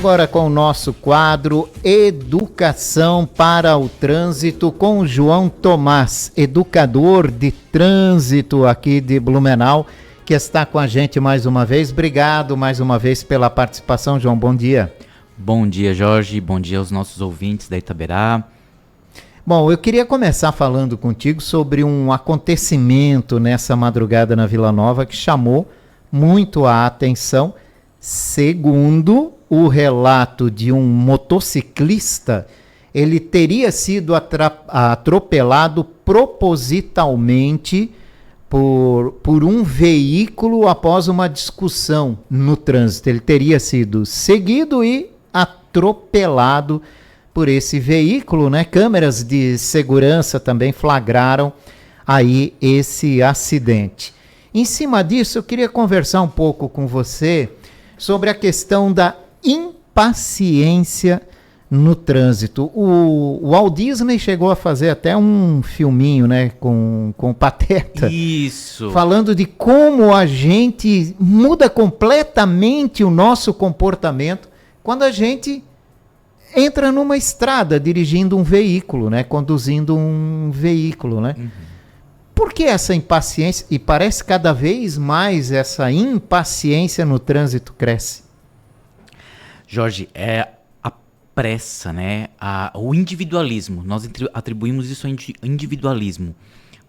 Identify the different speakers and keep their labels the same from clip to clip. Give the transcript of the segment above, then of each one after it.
Speaker 1: Agora com o nosso quadro Educação para o Trânsito com o João Tomás, educador de trânsito aqui de Blumenau, que está com a gente mais uma vez. Obrigado mais uma vez pela participação, João. Bom dia.
Speaker 2: Bom dia, Jorge. Bom dia aos nossos ouvintes da Itaberá.
Speaker 1: Bom, eu queria começar falando contigo sobre um acontecimento nessa madrugada na Vila Nova que chamou muito a atenção. Segundo o relato de um motociclista, ele teria sido atropelado propositalmente por um veículo após uma discussão no trânsito. Ele teria sido seguido e atropelado por esse veículo, né? Câmeras de segurança também flagraram aí esse acidente. Em cima disso, eu queria conversar um pouco com você sobre a questão da impaciência no trânsito. O Walt Disney chegou a fazer até um filminho, né, com o Pateta.
Speaker 2: Isso.
Speaker 1: Falando de como a gente muda completamente o nosso comportamento quando a gente entra numa estrada dirigindo um veículo, né, conduzindo um veículo, né? Uhum. Por que essa impaciência? E parece cada vez mais essa impaciência no trânsito cresce.
Speaker 2: Jorge, é a pressa, né? O individualismo. Nós atribuímos isso ao individualismo,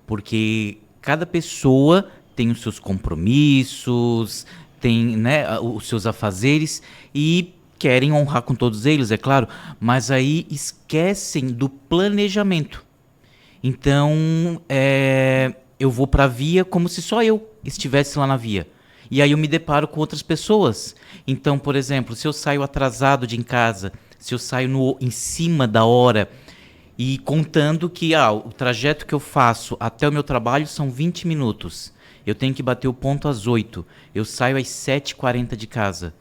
Speaker 2: porque cada pessoa tem os seus compromissos, tem, né, os seus afazeres e querem honrar com todos eles, é claro, mas aí esquecem do planejamento. Então, eu vou para a via como se só eu estivesse lá na via. E aí eu me deparo com outras pessoas. Então, por exemplo, se eu saio atrasado de em casa, se eu saio em cima da hora e contando que o trajeto que eu faço até o meu trabalho são 20 minutos. Eu tenho que bater o ponto às 8. Eu saio às 7h40 de casa.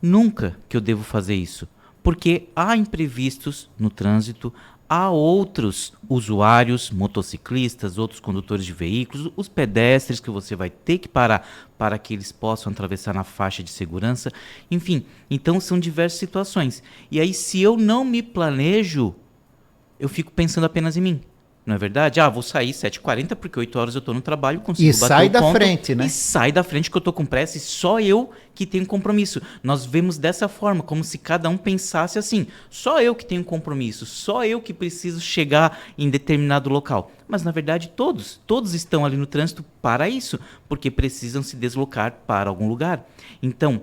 Speaker 2: Nunca que eu devo fazer isso, porque há imprevistos no trânsito, há outros usuários, motociclistas, outros condutores de veículos, os pedestres que você vai ter que parar para que eles possam atravessar na faixa de segurança, enfim, então são diversas situações. E aí, se eu não me planejo, eu fico pensando apenas em mim. Não é verdade? Vou sair 7h40 porque 8 horas eu estou no trabalho, consigo bater o ponto.
Speaker 1: E sai da frente, né?
Speaker 2: E sai da frente que eu estou com pressa e só eu que tenho compromisso. Nós vemos dessa forma, como se cada um pensasse assim, só eu que tenho compromisso, só eu que preciso chegar em determinado local. Mas na verdade todos estão ali no trânsito para isso, porque precisam se deslocar para algum lugar. Então,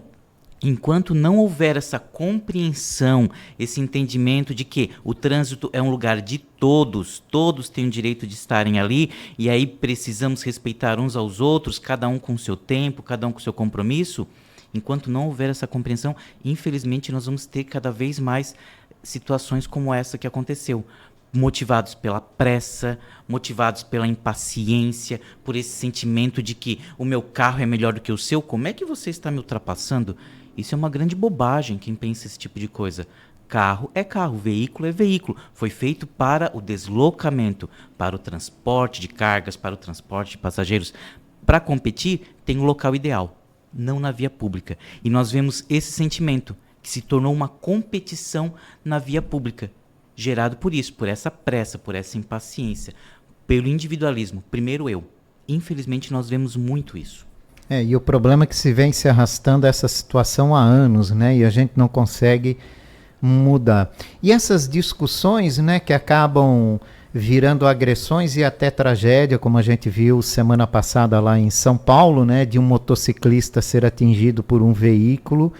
Speaker 2: enquanto não houver essa compreensão, esse entendimento de que o trânsito é um lugar de todos têm o direito de estarem ali, e aí precisamos respeitar uns aos outros, cada um com o seu tempo, cada um com o seu compromisso, enquanto não houver essa compreensão, infelizmente nós vamos ter cada vez mais situações como essa que aconteceu. Motivados pela pressa, motivados pela impaciência, por esse sentimento de que o meu carro é melhor do que o seu, como é que você está me ultrapassando? Isso é uma grande bobagem, quem pensa esse tipo de coisa. Carro é carro, veículo é veículo. Foi feito para o deslocamento, para o transporte de cargas, para o transporte de passageiros. Para competir, tem um local ideal, não na via pública. E nós vemos esse sentimento, que se tornou uma competição na via pública, gerado por isso, por essa pressa, por essa impaciência, pelo individualismo. Primeiro eu. Infelizmente, nós vemos muito isso.
Speaker 1: E o problema é que se vem se arrastando essa situação há anos, né? E a gente não consegue mudar. E essas discussões, né, que acabam virando agressões e até tragédia, como a gente viu semana passada lá em São Paulo, né, de um motociclista ser atingido por um veículo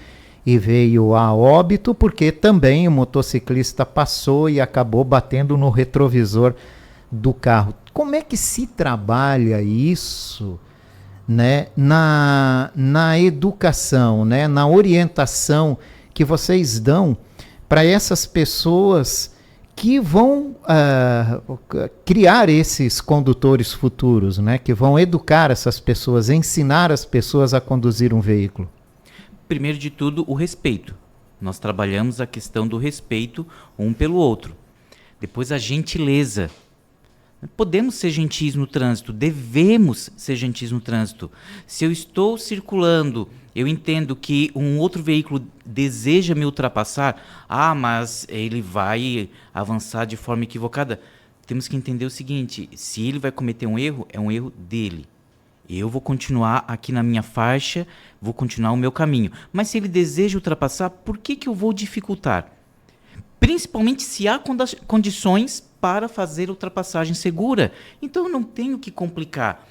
Speaker 1: e veio a óbito, porque também o motociclista passou e acabou batendo no retrovisor do carro. Como é que se trabalha isso, né, na educação, né, na orientação que vocês dão para essas pessoas que vão criar esses condutores futuros, né, que vão educar essas pessoas, ensinar as pessoas a conduzir um veículo?
Speaker 2: Primeiro de tudo, o respeito. Nós trabalhamos a questão do respeito um pelo outro. Depois, a gentileza. Podemos ser gentis no trânsito, devemos ser gentis no trânsito. Se eu estou circulando, eu entendo que um outro veículo deseja me ultrapassar, mas ele vai avançar de forma equivocada. Temos que entender o seguinte, se ele vai cometer um erro, é um erro dele. Eu vou continuar aqui na minha faixa, vou continuar o meu caminho. Mas se ele deseja ultrapassar, por que eu vou dificultar? Principalmente se há condições para fazer ultrapassagem segura. Então eu não tenho que complicar.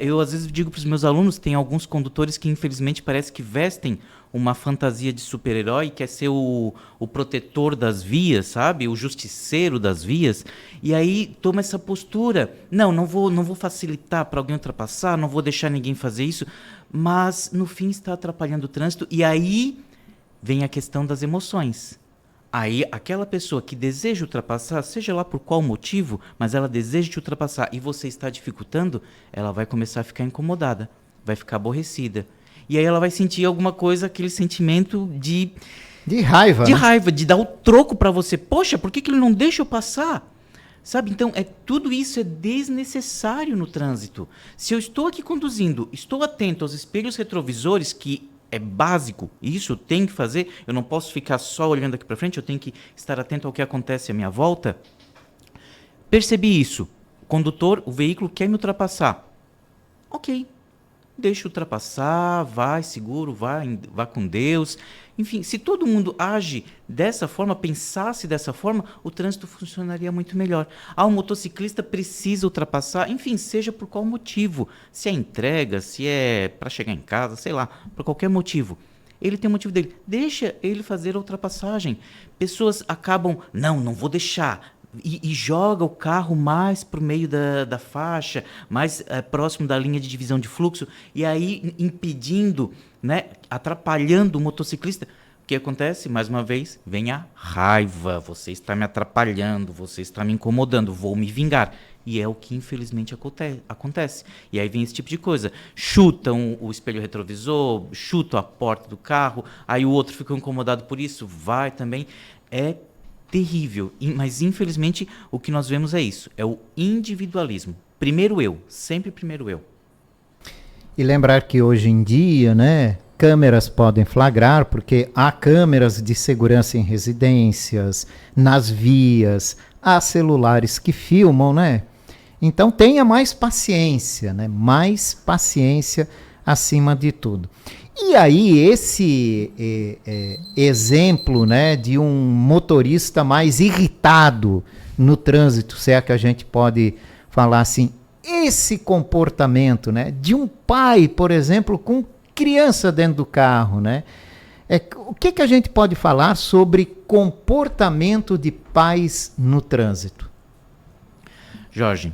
Speaker 2: Eu às vezes digo para os meus alunos, tem alguns condutores que infelizmente parece que vestem uma fantasia de super-herói, quer ser o protetor das vias, sabe? O justiceiro das vias. E aí toma essa postura. Não vou facilitar para alguém ultrapassar, não vou deixar ninguém fazer isso. Mas no fim está atrapalhando o trânsito. E aí vem a questão das emoções. Aí, aquela pessoa que deseja ultrapassar, seja lá por qual motivo, mas ela deseja te ultrapassar e você está dificultando, ela vai começar a ficar incomodada, vai ficar aborrecida. E aí ela vai sentir alguma coisa, aquele sentimento de
Speaker 1: raiva.
Speaker 2: De
Speaker 1: né?
Speaker 2: raiva, de dar o troco para você. Poxa, por que ele não deixa eu passar? Sabe? Então, tudo isso é desnecessário no trânsito. Se eu estou aqui conduzindo, estou atento aos espelhos retrovisores, que é básico, isso eu tenho que fazer, eu não posso ficar só olhando aqui para frente, eu tenho que estar atento ao que acontece à minha volta. Percebi isso. O condutor, o veículo quer me ultrapassar. Ok, deixa ultrapassar, vai seguro, vá com Deus. Enfim, se todo mundo age dessa forma, pensasse dessa forma, o trânsito funcionaria muito melhor. O motociclista precisa ultrapassar, enfim, seja por qual motivo. Se é entrega, se é para chegar em casa, sei lá, por qualquer motivo. Ele tem o motivo dele. Deixa ele fazer a ultrapassagem. Pessoas acabam, não vou deixar. E joga o carro mais para o meio da faixa, mais próximo da linha de divisão de fluxo, e aí impedindo, né, atrapalhando o motociclista. O que acontece? Mais uma vez, vem a raiva. Você está me atrapalhando, você está me incomodando, vou me vingar. E é o que infelizmente acontece. E aí vem esse tipo de coisa. Chutam o espelho retrovisor, chutam a porta do carro, aí o outro fica incomodado por isso, vai também. É terrível, mas infelizmente o que nós vemos é isso, é o individualismo. Primeiro eu, sempre primeiro eu.
Speaker 1: E lembrar que hoje em dia, né, câmeras podem flagrar, porque há câmeras de segurança em residências, nas vias, há celulares que filmam, né? Então tenha mais paciência, né? Mais paciência acima de tudo. E aí esse exemplo, né, de um motorista mais irritado no trânsito, se é que a gente pode falar assim, esse comportamento, né, de um pai, por exemplo, com criança dentro do carro, né? O que a gente pode falar sobre comportamento de pais no trânsito?
Speaker 2: Jorge,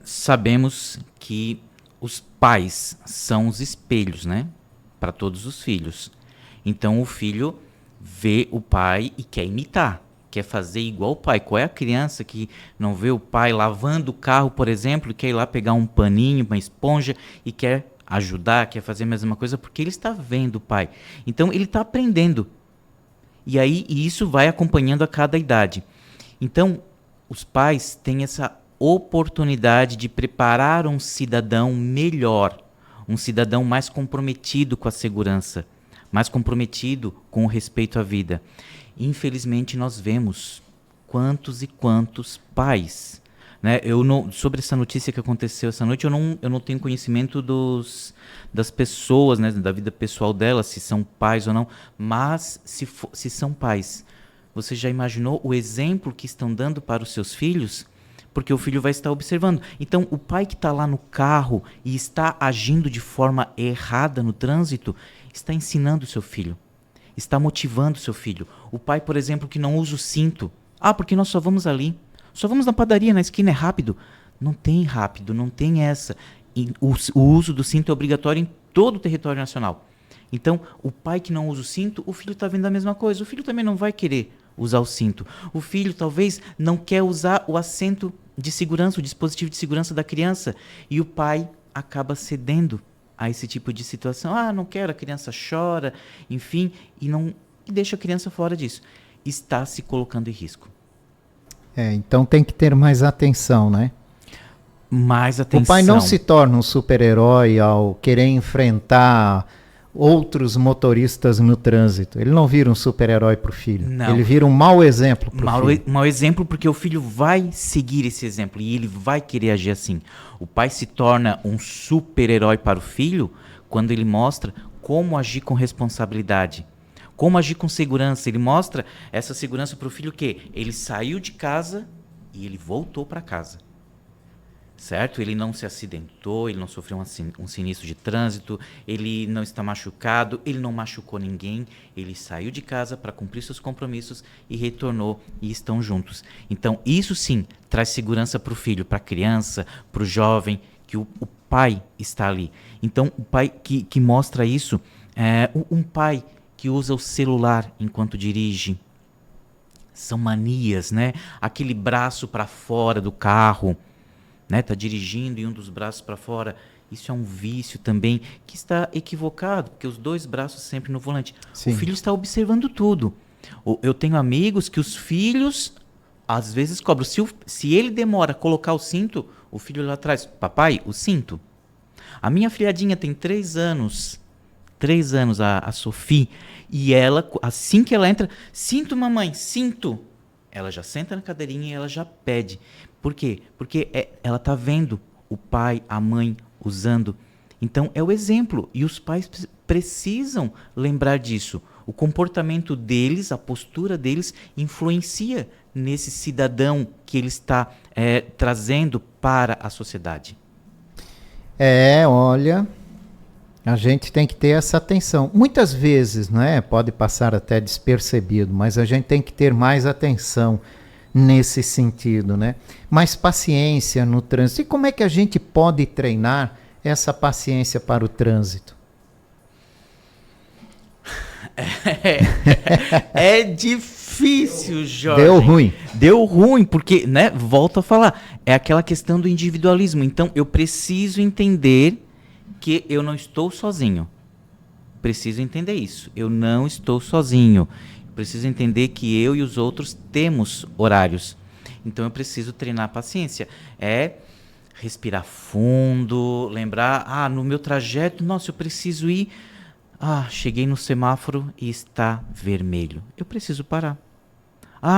Speaker 2: sabemos que os pais são os espelhos, né, para todos os filhos. Então o filho vê o pai e quer imitar, quer fazer igual o pai. Qual é a criança que não vê o pai lavando o carro, por exemplo, e quer ir lá pegar um paninho, uma esponja e quer ajudar, quer fazer a mesma coisa porque ele está vendo o pai. Então ele está aprendendo. E aí isso vai acompanhando a cada idade. Então os pais têm essa oportunidade de preparar um cidadão melhor, um cidadão mais comprometido com a segurança, mais comprometido com o respeito à vida. Infelizmente, nós vemos quantos e quantos pais, né? Sobre essa notícia que aconteceu essa noite, eu não tenho conhecimento das pessoas, né? Da vida pessoal delas, se são pais ou não, mas se são pais, você já imaginou o exemplo que estão dando para os seus filhos? Porque o filho vai estar observando. Então, o pai que está lá no carro e está agindo de forma errada no trânsito, está ensinando o seu filho, está motivando o seu filho. O pai, por exemplo, que não usa o cinto. Porque nós só vamos ali. Só vamos na padaria, na esquina, é rápido. Não tem rápido, não tem essa. E o uso do cinto é obrigatório em todo o território nacional. Então, o pai que não usa o cinto, o filho está vendo a mesma coisa. O filho também não vai querer usar o cinto. O filho talvez não quer usar o assento de segurança, o dispositivo de segurança da criança. E o pai acaba cedendo a esse tipo de situação. Não quero, a criança chora, enfim, e deixa a criança fora disso. Está se colocando em risco.
Speaker 1: Então tem que ter mais atenção, né?
Speaker 2: Mais atenção.
Speaker 1: O pai não se torna um super-herói ao querer enfrentar outros motoristas no trânsito. Ele não vira um super-herói para o filho.
Speaker 2: Não.
Speaker 1: Ele vira um mau exemplo para o filho.
Speaker 2: Mau exemplo porque o filho vai seguir esse exemplo e ele vai querer agir assim. O pai se torna um super-herói para o filho quando ele mostra como agir com responsabilidade. Como agir com segurança. Ele mostra essa segurança para o filho que ele saiu de casa e ele voltou para casa. Certo? Ele não se acidentou, ele não sofreu um sinistro de trânsito, ele não está machucado, ele não machucou ninguém, ele saiu de casa para cumprir seus compromissos e retornou e estão juntos. Então, isso sim traz segurança para o filho, para a criança, para o jovem, que o pai está ali. Então, o pai que mostra isso, um pai que usa o celular enquanto dirige, são manias, né? Aquele braço para fora do carro, né, tá dirigindo e um dos braços para fora, isso é um vício também que está equivocado, porque os dois braços sempre no volante. Sim. O filho está observando tudo. Eu tenho amigos que os filhos às vezes cobram. Se ele demora a colocar o cinto, o filho lá atrás, papai, o cinto. A minha filhadinha tem 3 anos, a Sophie, e ela, assim que ela entra, cinto mamãe, cinto. Ela já senta na cadeirinha e ela já pede. Por quê? Porque ela está vendo o pai, a mãe usando. Então, é o exemplo. E os pais precisam lembrar disso. O comportamento deles, a postura deles, influencia nesse cidadão que ele está trazendo para a sociedade.
Speaker 1: Olha, a gente tem que ter essa atenção. Muitas vezes, pode passar até despercebido, mas a gente tem que ter mais atenção nesse sentido, mais paciência no trânsito. E como é que a gente pode treinar essa paciência para o trânsito?
Speaker 2: É difícil, Jorge.
Speaker 1: Deu ruim,
Speaker 2: porque, volto a falar, é aquela questão do individualismo. Então, eu preciso entender que eu não estou sozinho. Preciso entender isso. Eu não estou sozinho. Preciso entender que eu e os outros temos horários. Então eu preciso treinar a paciência. Respirar fundo, lembrar, no meu trajeto, nossa, eu preciso ir. Cheguei no semáforo e está vermelho. Eu preciso parar.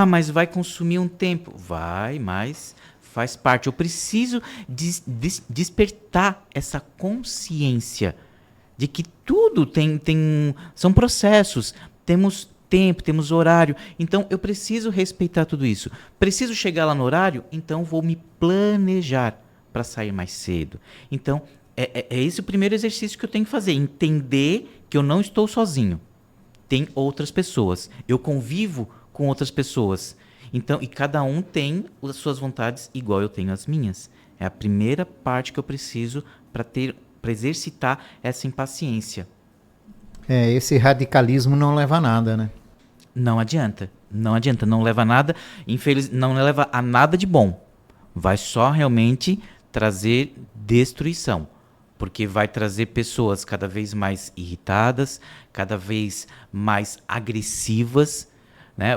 Speaker 2: Mas vai consumir um tempo. Vai, mas faz parte. Eu preciso despertar essa consciência de que tudo são processos. Temos tempo, temos horário, então eu preciso respeitar tudo isso. Preciso chegar lá no horário, então vou me planejar para sair mais cedo. Então, é esse o primeiro exercício que eu tenho que fazer, entender que eu não estou sozinho. Tem outras pessoas, eu convivo com outras pessoas. Então, e cada um tem as suas vontades igual eu tenho as minhas. É a primeira parte que eu preciso para exercitar essa impaciência.
Speaker 1: Esse radicalismo não leva a nada,
Speaker 2: Não adianta, não leva a nada, não leva a nada de bom. Vai só realmente trazer destruição, porque vai trazer pessoas cada vez mais irritadas, cada vez mais agressivas,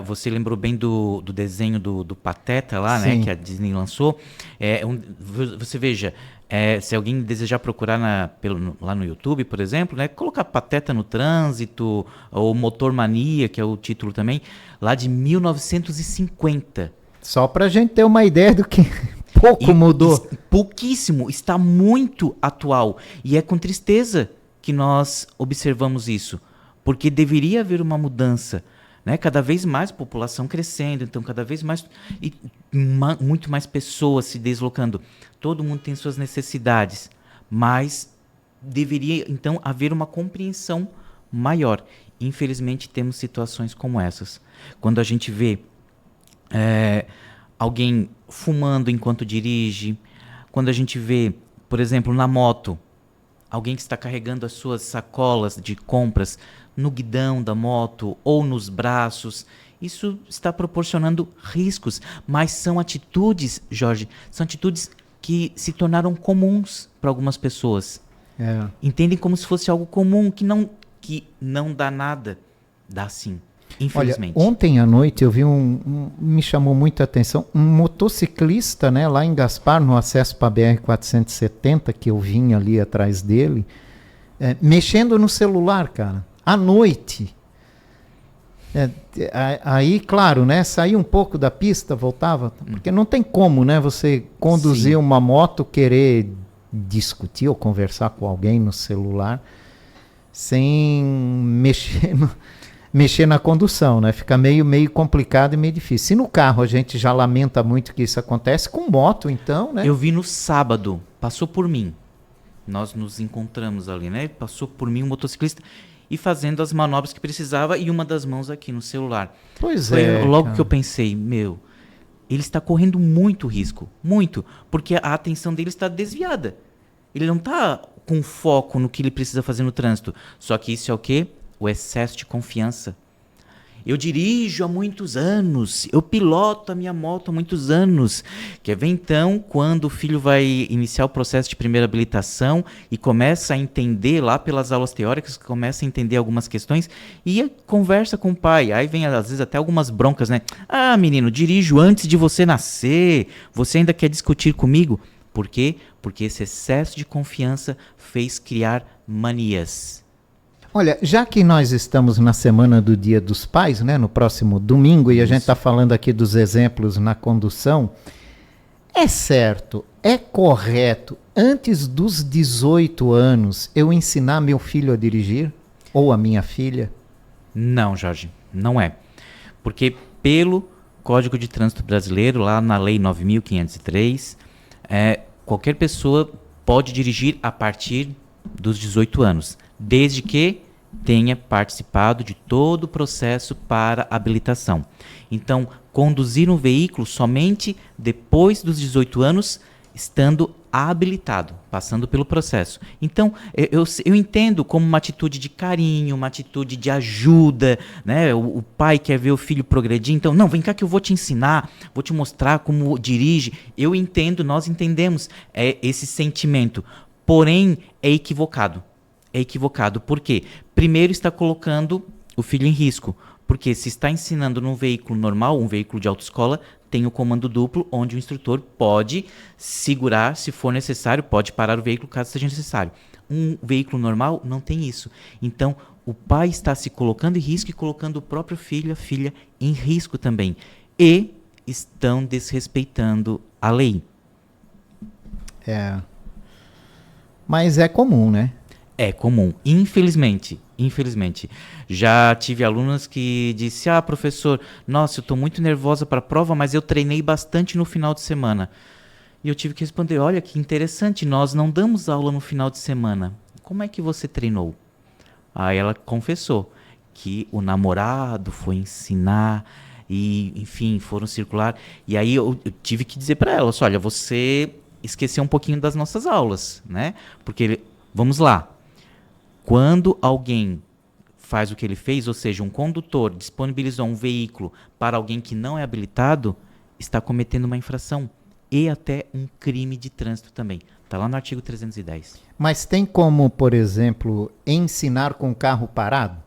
Speaker 2: Você lembrou bem do desenho do Pateta lá, que a Disney lançou. Você veja, se alguém desejar procurar lá no YouTube, por exemplo, colocar Pateta no Trânsito, ou Motor Mania, que é o título também, lá de 1950.
Speaker 1: Só para a gente ter uma ideia do que mudou.
Speaker 2: Pouquíssimo, está muito atual. E é com tristeza que nós observamos isso, porque deveria haver uma mudança. Cada vez mais população crescendo, então cada vez mais e muito mais pessoas se deslocando. Todo mundo tem suas necessidades, mas deveria então haver uma compreensão maior. Infelizmente temos situações como essas. Quando a gente vê alguém fumando enquanto dirige, quando a gente vê, por exemplo, na moto, alguém que está carregando as suas sacolas de compras no guidão da moto ou nos braços, isso está proporcionando riscos, mas são atitudes, Jorge, são atitudes que se tornaram comuns para algumas pessoas. Entendem como se fosse algo comum, que não dá nada, dá sim. Infelizmente.
Speaker 1: Olha, ontem à noite eu vi me chamou muita atenção, um motociclista, né, lá em Gaspar, no acesso para a BR-470, que eu vim ali atrás dele, mexendo no celular, cara, à noite. Aí, claro, né, saía um pouco da pista, voltava, porque não tem como, né, você conduzir
Speaker 2: Sim.
Speaker 1: uma moto, querer discutir ou conversar com alguém no celular sem mexer na condução, né? Fica meio complicado e meio difícil. Se no carro a gente já lamenta muito que isso acontece, com moto então, né?
Speaker 2: Eu vi no sábado, passou por mim. Nós nos encontramos ali, né? Passou por mim um motociclista e fazendo as manobras que precisava e uma das mãos aqui no celular.
Speaker 1: Pois
Speaker 2: Foi logo
Speaker 1: cara.
Speaker 2: que eu pensei, ele está correndo muito risco, muito, porque a atenção dele está desviada. Ele não está com foco no que ele precisa fazer no trânsito. Só que isso é o quê? O excesso de confiança. Eu dirijo há muitos anos, eu piloto a minha moto há muitos anos. Quer ver então quando o filho vai iniciar o processo de primeira habilitação e começa a entender lá pelas aulas teóricas, começa a entender algumas questões e conversa com o pai. Aí vem às vezes até algumas broncas, né? Ah, menino, dirijo antes de você nascer, você ainda quer discutir comigo? Por quê? Porque esse excesso de confiança fez criar manias.
Speaker 1: Olha, já que nós estamos na semana do Dia dos Pais, né, no próximo domingo, e a gente está falando aqui dos exemplos na condução, é certo, é correto, antes dos 18 anos, eu ensinar meu filho a dirigir? Ou a minha filha?
Speaker 2: Não, Jorge, não é. Porque pelo Código de Trânsito Brasileiro, lá na Lei 9.503, qualquer pessoa pode dirigir a partir dos 18 anos, desde que tenha participado de todo o processo para habilitação. Então, conduzir um veículo somente depois dos 18 anos, estando habilitado, passando pelo processo. Então, eu entendo como uma atitude de carinho, uma atitude de ajuda, né? O pai quer ver o filho progredir, então, não, vem cá que eu vou te ensinar, vou te mostrar como dirige. Eu entendo, nós entendemos esse sentimento, porém é equivocado. É equivocado. Por quê? Primeiro está colocando o filho em risco. Porque se está ensinando num veículo normal, um veículo de autoescola, tem o comando duplo, onde o instrutor pode segurar se for necessário, pode parar o veículo caso seja necessário. Um veículo normal não tem isso. Então, o pai está se colocando em risco e colocando o próprio filho, a filha, em risco também. E estão desrespeitando a lei.
Speaker 1: Mas é comum, né?
Speaker 2: É comum, infelizmente. Já tive alunas que disse, professor, nossa, eu estou muito nervosa para a prova, mas eu treinei bastante no final de semana. E eu tive que responder, olha que interessante, nós não damos aula no final de semana. Como é que você treinou? Aí ela confessou que o namorado foi ensinar e, enfim, foram circular. E aí eu tive que dizer para ela, olha, você esqueceu um pouquinho das nossas aulas, né? Porque, vamos lá, quando alguém faz o que ele fez, ou seja, um condutor disponibilizou um veículo para alguém que não é habilitado, está cometendo uma infração e até um crime de trânsito também. Está lá no artigo 310.
Speaker 1: Mas tem como, por exemplo, ensinar com o carro parado?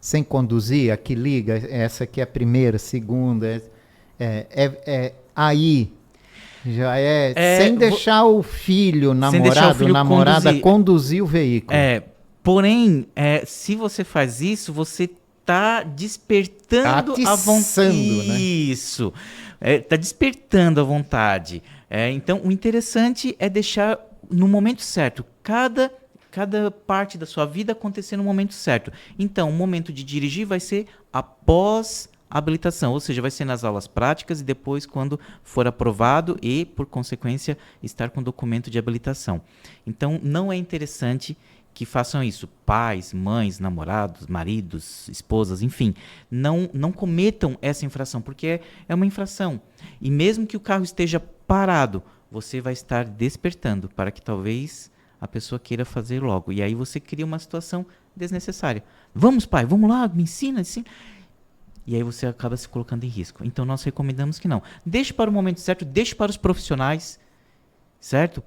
Speaker 1: Sem conduzir, aqui liga, essa aqui é a primeira, segunda, aí já sem deixar o filho, namorada conduzir o veículo.
Speaker 2: Porém, se você faz isso, você está despertando a vontade.
Speaker 1: Né?
Speaker 2: Isso. Está despertando a vontade. Então, o interessante é deixar no momento certo. Cada parte da sua vida acontecer no momento certo. Então, o momento de dirigir vai ser após habilitação, ou seja, vai ser nas aulas práticas e depois quando for aprovado e, por consequência, estar com documento de habilitação. Então, não é interessante que façam isso. Pais, mães, namorados, maridos, esposas, enfim, não cometam essa infração, porque é uma infração. E mesmo que o carro esteja parado, você vai estar despertando para que talvez a pessoa queira fazer logo. E aí você cria uma situação desnecessária. Vamos, pai, vamos lá, me ensina. E aí você acaba se colocando em risco. Então nós recomendamos que não. Deixe para o momento certo, deixe para os profissionais, certo?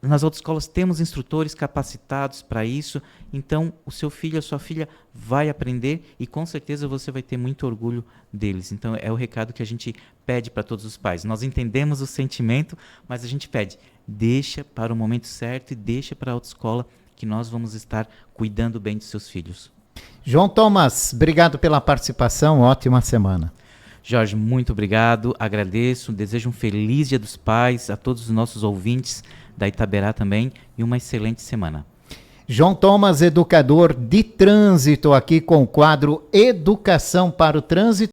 Speaker 2: nas autoescolas temos instrutores capacitados para isso, então o seu filho, a sua filha vai aprender e com certeza você vai ter muito orgulho deles. Então é o recado que a gente pede para todos os pais. Nós entendemos o sentimento, mas a gente pede, deixa para o momento certo e deixa para a autoescola que nós vamos estar cuidando bem dos seus filhos.
Speaker 1: João Thomas, obrigado pela participação, ótima semana.
Speaker 2: Jorge, muito obrigado, agradeço, desejo um feliz Dia dos Pais a todos os nossos ouvintes da Itaberá também e uma excelente semana.
Speaker 1: João Thomas, educador de trânsito, aqui com o quadro Educação para o Trânsito.